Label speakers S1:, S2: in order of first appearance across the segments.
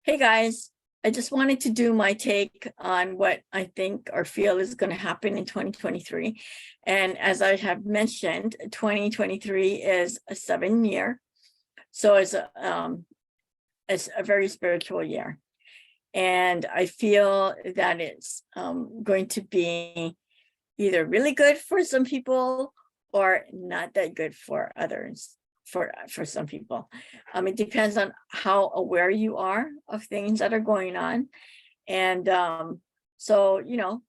S1: Hey guys, I just wanted to do my take on what I think or feel is going to happen in 2023. And as I have mentioned, 2023 is a 7 year. So it's a very spiritual year. And I feel that it's going to be either really good for some people or not that good for others, for some people. It depends on how aware you are of things that are going on. And so,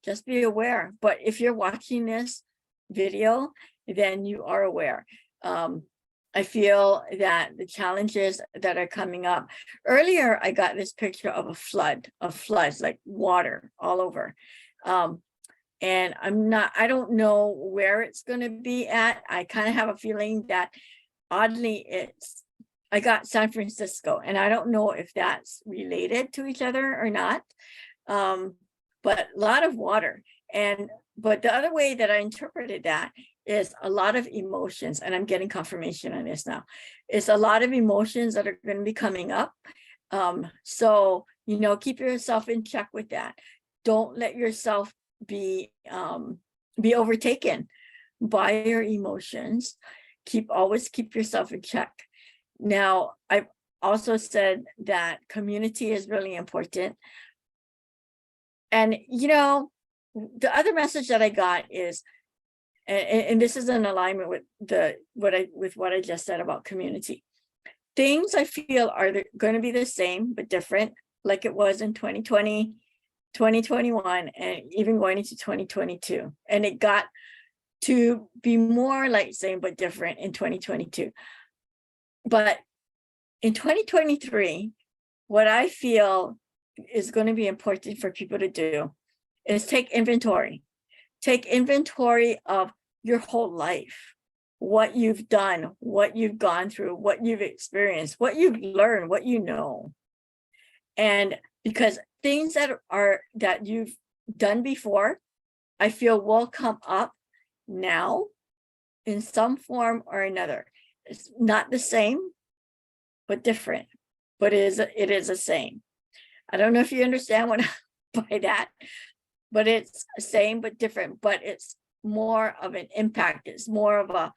S1: just be aware. But if you're watching this video, then you are aware. I feel that the challenges that are coming up. Earlier, I got this picture of of floods, like water all over. And I don't know where it's going to be at. I kind of have a feeling that oddly I got San Francisco, and I don't know if that's related to each other or not. But a lot of water. But the other way that I interpreted that is a lot of emotions, and I'm getting confirmation on this now. It's a lot of emotions that are going to be coming up. So, keep yourself in check with that. Don't let yourself be overtaken by your emotions. Always keep yourself in check. Now, I've also said that community is really important. And the other message that I got is, and this is in alignment with what I just said about community. Things I feel are going to be the same but different, like it was in 2020, 2021, and even going into 2022. And it got to be more like same but different in 2022. But in 2023, what I feel is going to be important for people to do is take inventory. Take inventory of your whole life, what you've done, what you've gone through, what you've experienced, what you've learned, what you know. And because things that you've done before, I feel will come up now in some form or another. It's not the same, but different, but it is the same. I don't know if you understand what by that, but it's the same but different, but it's more of an impact. It's more of a,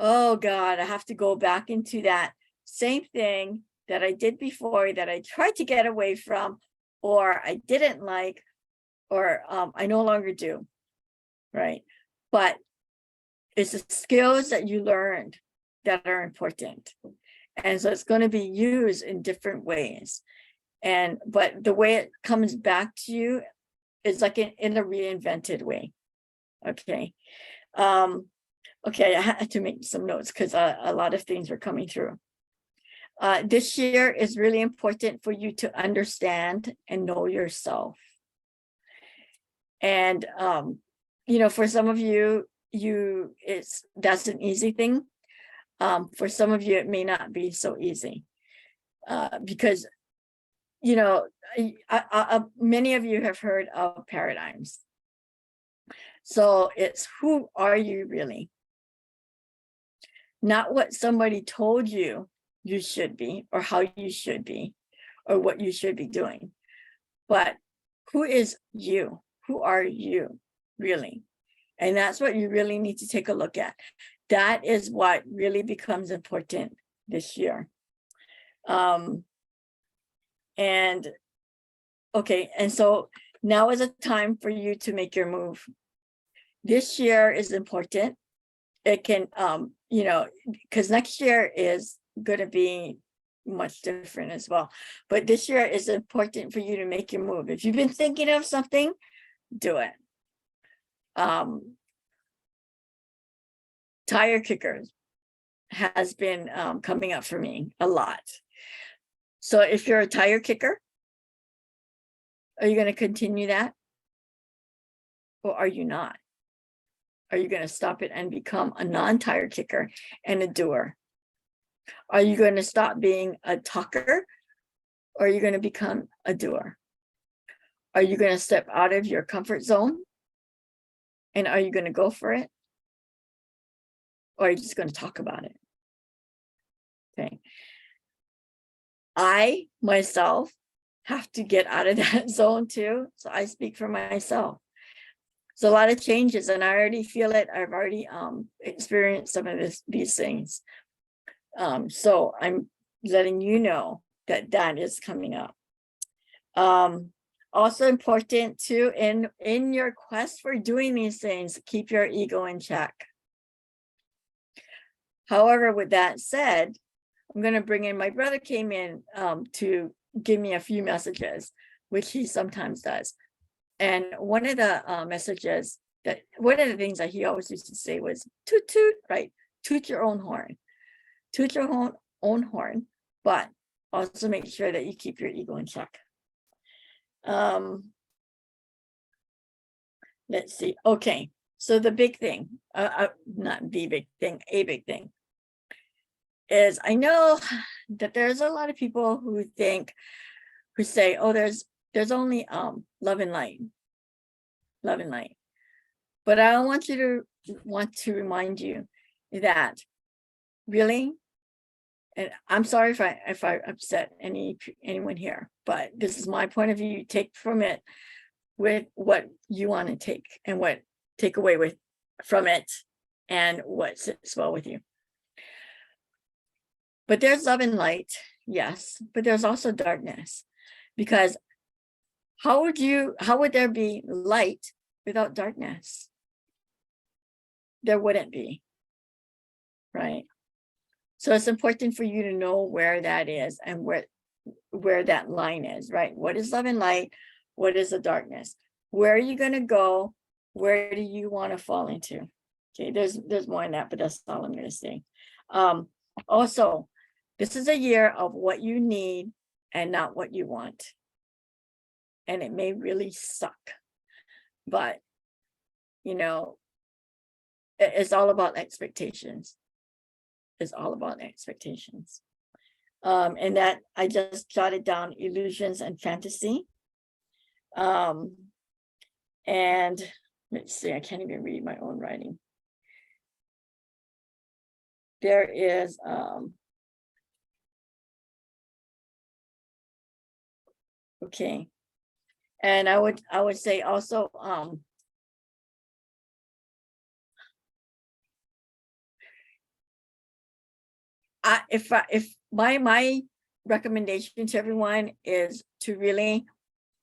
S1: oh God, I have to go back into that same thing that I did before, that I tried to get away from, or I didn't like, or I no longer do, right? But it's the skills that you learned that are important. And so it's going to be used in different ways. But the way it comes back to you is like in a reinvented way. Okay. Okay, I had to make some notes because a lot of things were coming through. This year is really important for you to understand and know yourself. And for some of you, that's an easy thing. For some of you, it may not be so easy because many of you have heard of paradigms. So it's, who are you really? Not what somebody told you should be, or how you should be, or what you should be doing, but who is you? Who are you really? And that's what you really need to take a look at. That is what really becomes important this year. And so now is a time for you to make your move. This year is important. It can, because next year is going to be much different as well. But this year is important for you to make your move. If you've been thinking of something, do it. Tire kickers has been coming up for me a lot. So if you're a tire kicker, are you going to continue that? Or are you not? Are you going to stop it and become a non-tire kicker and a doer? Are you going to stop being a talker? Or are you going to become a doer? Are you going to step out of your comfort zone? And are you going to go for it? Or are you just going to talk about it? Okay. I, myself, have to get out of that zone too. So I speak for myself. So a lot of changes, and I already feel it. I've already experienced some of these things. So I'm letting you know that that is coming up. Also important too, in your quest for doing these things, keep your ego in check. However, with that said, I'm going to bring in, my brother came in to give me a few messages, which he sometimes does. And one of the messages one of the things that he always used to say was toot toot, right? Toot your own horn. Toot your own horn, but also make sure that you keep your ego in check. Let's see. Okay, so the big thing, not the big thing, a big thing is, I know that there's a lot of people who say, oh, there's only love and light. But I want to remind you that really, and I'm sorry if I upset anyone here, but this is my point of view. Take from it with what you want to take, and what take away from it, and what sits well with you. But there's love and light, yes, but there's also darkness, because how would there be light without darkness? There wouldn't be, right? So it's important for you to know where that is, and where that line is, right? What is love and light? What is the darkness? Where are you going to go? Where do you want to fall into? Okay, there's more in that, but that's all I'm going to say. Also, this is a year of what you need and not what you want. And it may really suck, but it's all about expectations. It's all about expectations. And that I just jotted down illusions and fantasy. And let's see, I can't even read my own writing. There is okay. And I would say also if my recommendation to everyone is to really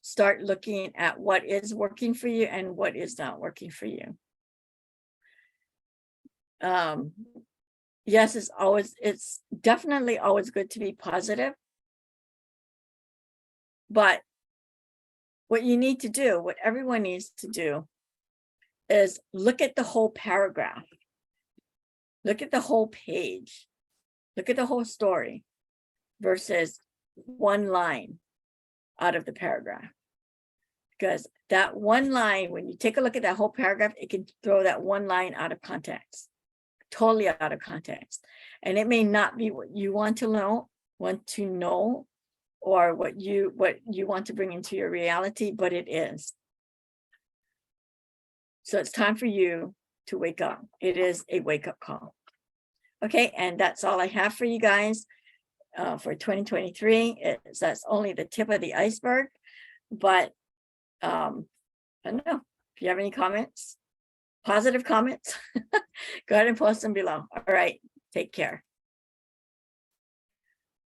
S1: start looking at what is working for you and what is not working for you. Yes, it's definitely always good to be positive, but what you need to do, what everyone needs to do, is look at the whole paragraph, look at the whole page, look at the whole story, versus one line out of the paragraph. Because that one line, when you take a look at that whole paragraph, it can throw that one line out of context, totally out of context. And it may not be what you want to know, or what you want to bring into your reality, but it is. So it's time for you to wake up. It is a wake-up call. Okay, and that's all I have for you guys for 2023. That's only the tip of the iceberg, but I don't know. If you have any comments, positive comments, go ahead and post them below. All right, take care.